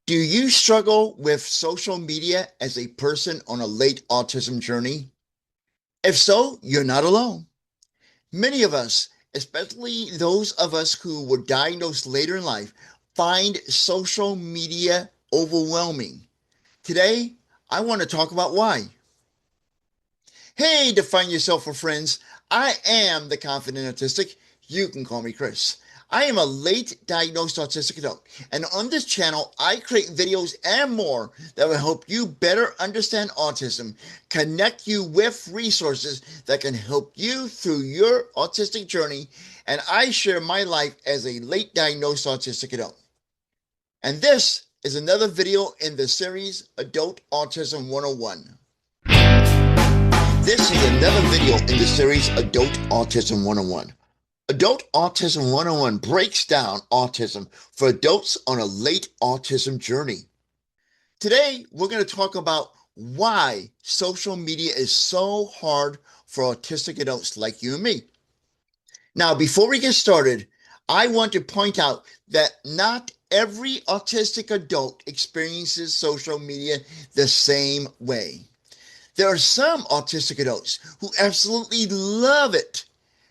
Do you struggle with social media as a person on a late autism journey? If so, you're not alone. Many of us, especially those of us who were diagnosed later in life, find social media overwhelming. Today, I want to talk about why. Hey, define yourself for friends. I am the confident autistic. You can call me Chris. I am a late diagnosed autistic adult, and on this channel, I create videos and more that will help you better understand autism, connect you with resources that can help you through your autistic journey, and I share my life as a late diagnosed autistic adult. And this is another video in the series Adult Autism 101. This is another video in the series Adult Autism 101. Adult Autism 101 breaks down autism for adults on a late autism journey. Today, we're going to talk about why social media is so hard for autistic adults like you and me. Now, before we get started, I want to point out that not every autistic adult experiences social media the same way. There are some autistic adults who absolutely love it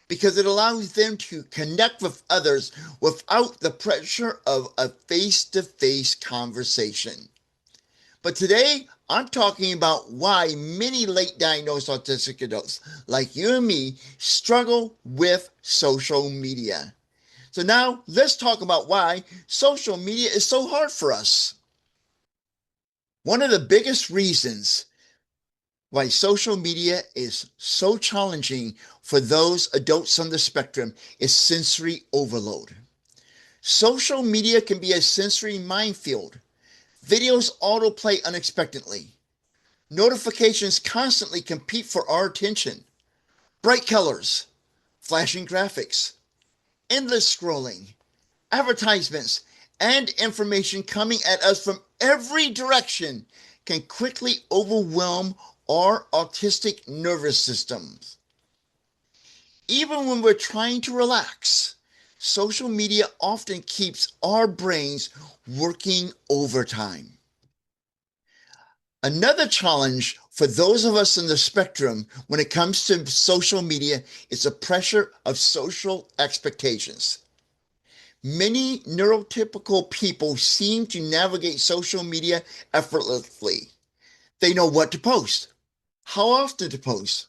because it allows them to connect with others without the pressure of a face-to-face conversation. But today, I'm talking about why many late diagnosed autistic adults like you and me struggle with social media. So now let's talk about why social media is so hard for us. One of the biggest reasons why social media is so challenging for those adults on the spectrum is sensory overload. Social media can be a sensory minefield. Videos autoplay unexpectedly. Notifications constantly compete for our attention. Bright colors, flashing graphics, endless scrolling, advertisements, and information coming at us from every direction can quickly overwhelm our autistic nervous systems. Even when we're trying to relax, social media often keeps our brains working overtime. Another challenge for those of us in the spectrum when it comes to social media is the pressure of social expectations. Many neurotypical people seem to navigate social media effortlessly. They know what to post, how often to post,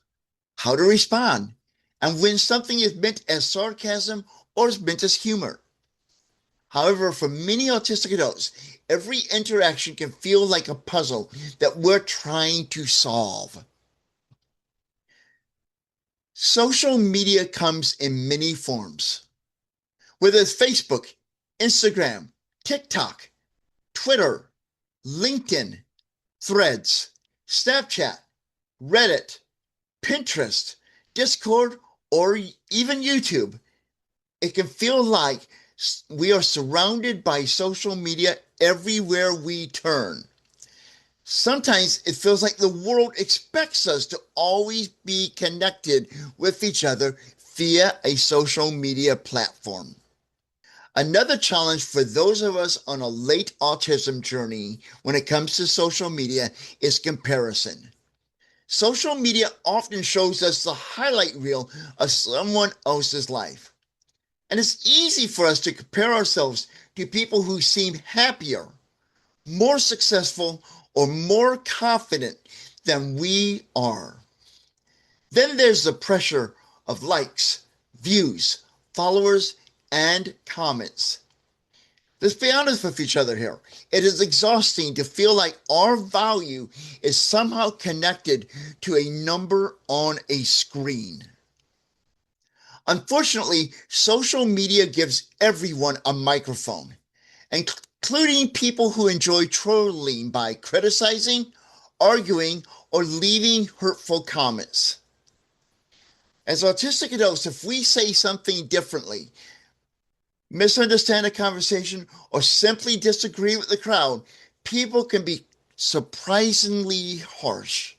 how to respond, and when something is meant as sarcasm or is meant as humor. However, for many autistic adults, every interaction can feel like a puzzle that we're trying to solve. Social media comes in many forms, whether it's Facebook, Instagram, TikTok, Twitter, LinkedIn, Threads, Snapchat, Reddit, Pinterest, Discord, or even YouTube. It can feel like we are surrounded by social media everywhere we turn. Sometimes it feels like the world expects us to always be connected with each other via a social media platform. Another challenge for those of us on a late autism journey when it comes to social media is comparison. Social media often shows us the highlight reel of someone else's life. And it's easy for us to compare ourselves to people who seem happier, more successful, or more confident than we are. Then there's the pressure of likes, views, followers, and comments. Let's be honest with each other here. It is exhausting to feel like our value is somehow connected to a number on a screen. Unfortunately, social media gives everyone a microphone, including people who enjoy trolling by criticizing, arguing, or leaving hurtful comments. As autistic adults, if we say something differently, misunderstand a conversation, or simply disagree with the crowd, people can be surprisingly harsh.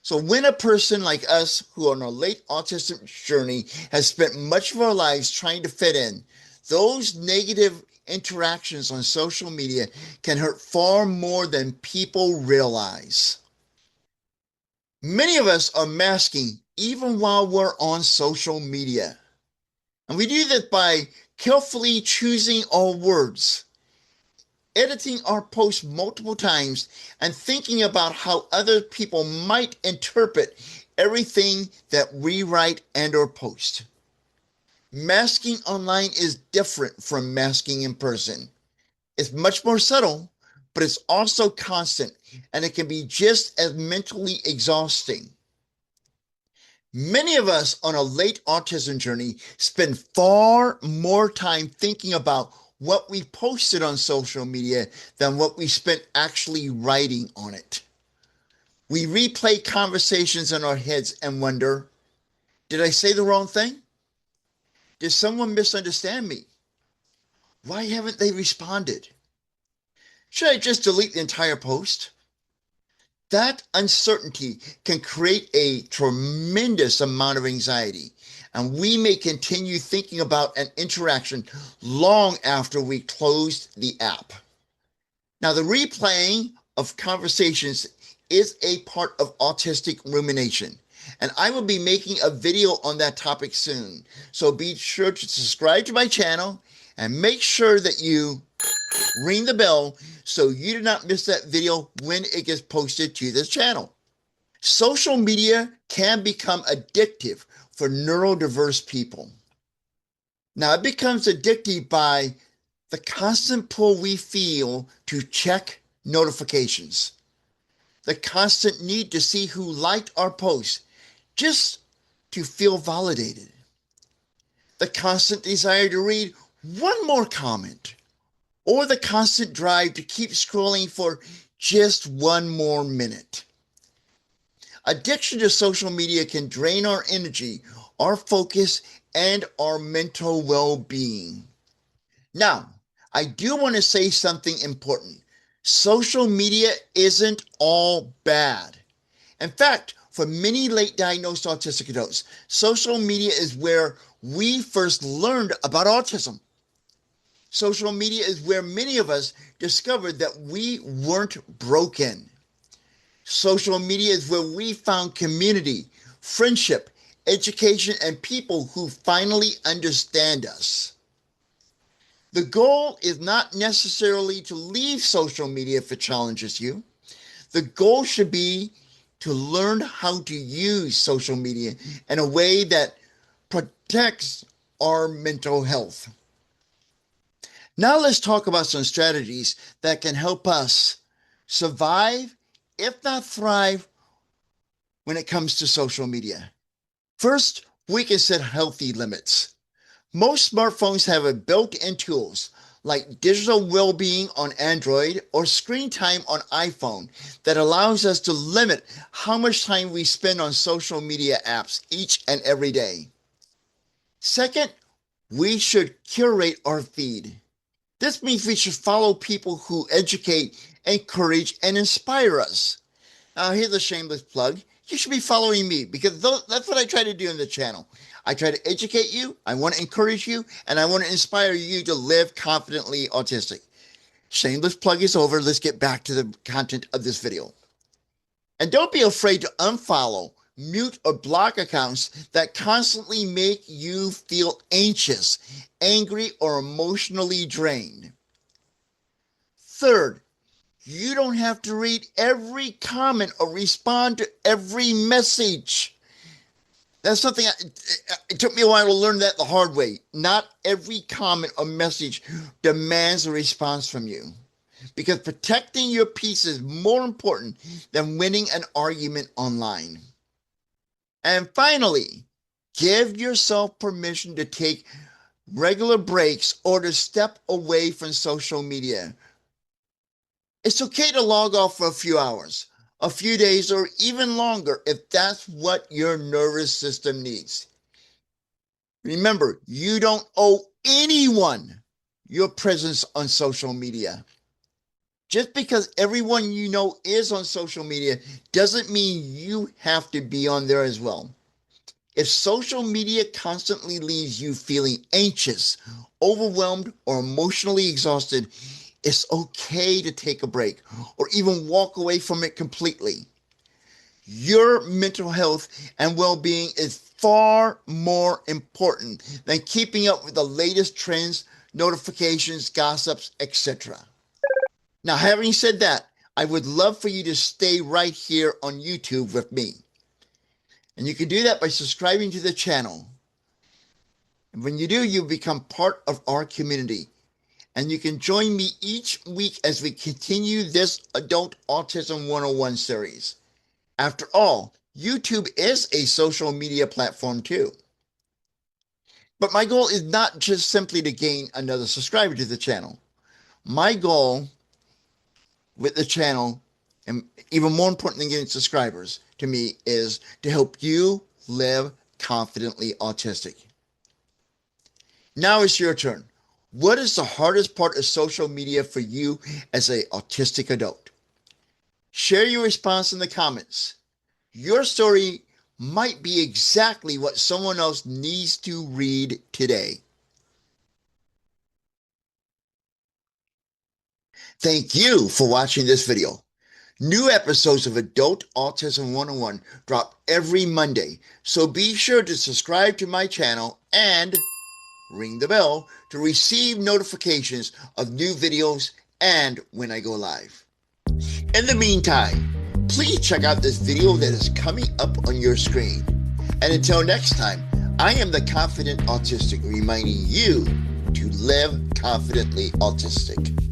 So when a person like us who are on a late autism journey has spent much of our lives trying to fit in, those negative interactions on social media can hurt far more than people realize. Many of us are masking even while we're on social media. And we do this by carefully choosing our words, editing our posts multiple times, and thinking about how other people might interpret everything that we write and or post. Masking online is different from masking in person. It's much more subtle, but it's also constant, and it can be just as mentally exhausting. Many of us on a late autism journey spend far more time thinking about what we posted on social media than what we spent actually writing on it. We replay conversations in our heads and wonder, did I say the wrong thing? Did someone misunderstand me? Why haven't they responded? Should I just delete the entire post? That uncertainty can create a tremendous amount of anxiety, and we may continue thinking about an interaction long after we closed the app. Now, the replaying of conversations is a part of autistic rumination, and I will be making a video on that topic soon. So be sure to subscribe to my channel and make sure that you ring the bell so you do not miss that video when it gets posted to this channel. Social media can become addictive for neurodiverse people. Now, it becomes addictive by the constant pull we feel to check notifications, the constant need to see who liked our post just to feel validated, the constant desire to read one more comment, or the constant drive to keep scrolling for just one more minute. Addiction to social media can drain our energy, our focus, and our mental well-being. Now, I do want to say something important. Social media isn't all bad. In fact, for many late diagnosed autistic adults, social media is where we first learned about autism. Social media is where many of us discovered that we weren't broken. Social media is where we found community, friendship, education, and people who finally understand us. The goal is not necessarily to leave social media if it challenges you. The goal should be to learn how to use social media in a way that protects our mental health. Now let's talk about some strategies that can help us survive, if not thrive, when it comes to social media. First, we can set healthy limits. Most smartphones have built-in tools like digital well-being on Android or screen time on iPhone that allows us to limit how much time we spend on social media apps each and every day. Second, we should curate our feed. This means we should follow people who educate, encourage, and inspire us. Now, here's a shameless plug. You should be following me because that's what I try to do in the channel. I try to educate you, I want to encourage you, and I want to inspire you to live confidently autistic. Shameless plug is over. Let's get back to the content of this video. And don't be afraid to unfollow, mute, or block accounts that constantly make you feel anxious, angry, or emotionally drained. Third, you don't have to read every comment or respond to every message. That's something, it took me a while to learn that the hard way. Not every comment or message demands a response from you, because protecting your peace is more important than winning an argument online. And finally, give yourself permission to take regular breaks or to step away from social media. It's okay to log off for a few hours, a few days, or even longer if that's what your nervous system needs. Remember, you don't owe anyone your presence on social media. Just because everyone you know is on social media doesn't mean you have to be on there as well. If social media constantly leaves you feeling anxious, overwhelmed, or emotionally exhausted, it's okay to take a break or even walk away from it completely. Your mental health and well-being is far more important than keeping up with the latest trends, notifications, gossips, etc. Now, having said that, I would love for you to stay right here on YouTube with me. And you can do that by subscribing to the channel. And when you do, you become part of our community. And you can join me each week as we continue this Adult Autism 101 series. After all, YouTube is a social media platform too. But my goal is not just simply to gain another subscriber to the channel. My goal with the channel, and even more important than getting subscribers to me, is to help you live confidently autistic. Now it's your turn. What is the hardest part of social media for you as an autistic adult? Share your response in the comments. Your story might be exactly what someone else needs to read today. Thank you for watching this video. New episodes of Adult Autism 101 drop every Monday, so be sure to subscribe to my channel and ring the bell to receive notifications of new videos and when I go live. In the meantime, please check out this video that is coming up on your screen. And until next time, I am the Confident Autistic, reminding you to live confidently autistic.